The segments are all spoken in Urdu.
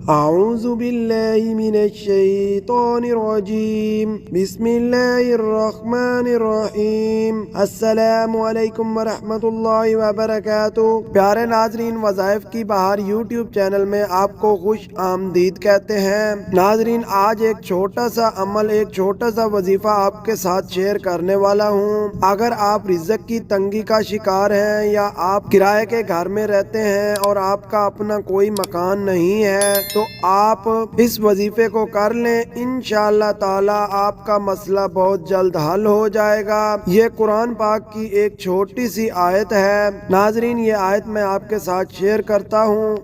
اعوذ باللہ من الشیطان الرجیم بسم اللہ الرحمن الرحیم السلام علیکم ورحمۃ اللہ وبرکاتہ۔ پیارے ناظرین، وظائف کی بہار یوٹیوب چینل میں آپ کو خوش آمدید کہتے ہیں۔ ناظرین، آج ایک چھوٹا سا عمل، ایک چھوٹا سا وظیفہ آپ کے ساتھ شیئر کرنے والا ہوں۔ اگر آپ رزق کی تنگی کا شکار ہیں یا آپ کرائے کے گھر میں رہتے ہیں اور آپ کا اپنا کوئی مکان نہیں ہے تو آپ اس وظیفے کو کر لیں، انشاءاللہ تعالی آپ کا مسئلہ بہت جلد حل ہو جائے گا۔ یہ قرآن پاک کی ایک چھوٹی سی آیت ہے۔ ناظرین، یہ آیت میں آپ کے ساتھ شیئر کرتا ہوں۔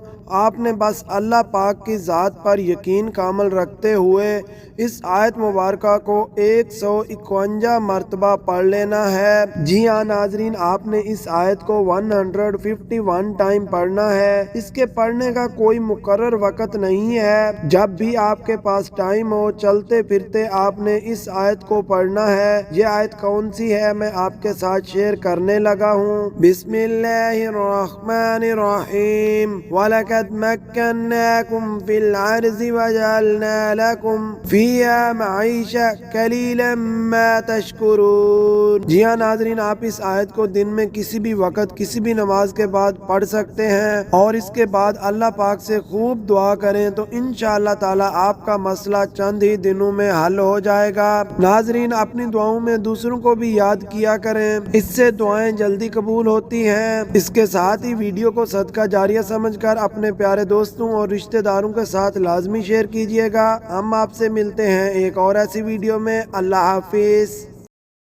آپ نے بس اللہ پاک کی ذات پر یقین کامل رکھتے ہوئے اس آیت مبارکہ کو 151 مرتبہ پڑھ لینا ہے۔ جی ہاں ناظرین، آپ نے اس آیت کو 151 ٹائم پڑھنا ہے۔ اس کے پڑھنے کا کوئی مقرر وقت نہیں ہے، جب بھی آپ کے پاس ٹائم ہو، چلتے پھرتے آپ نے اس آیت کو پڑھنا ہے۔ یہ آیت کون سی ہے میں آپ کے ساتھ شیئر کرنے لگا ہوں۔ بسم اللہ الرحمن الرحیم وَلَقَدْ مَكَّنَّاكُمْ فِي الْأَرْضِ وَجَعَلْنَا لَكُمْ فِيهَا مَعِيشَةً قَلِيلًا مَا تَشْكُرُونَ۔ جی ہاں ناظرین، آپ اس آیت کو دن میں کسی بھی وقت، کسی بھی نماز کے بعد پڑھ سکتے ہیں اور اس کے بعد اللہ پاک سے خوب دعا کریں تو انشاءاللہ تعالی آپ کا مسئلہ چند ہی دنوں میں حل ہو جائے گا۔ ناظرین، اپنی دعاؤں میں دوسروں کو بھی یاد کیا کریں، اس سے دعائیں جلدی قبول ہوتی ہیں۔ اس کے ساتھ ہی ویڈیو کو صدقہ جاریہ سمجھ کر اپنے پیارے دوستوں اور رشتہ داروں کے ساتھ لازمی شیئر کیجیے گا۔ ہم آپ سے ملتے ہیں ایک اور ایسی ویڈیو میں۔ اللہ حافظ۔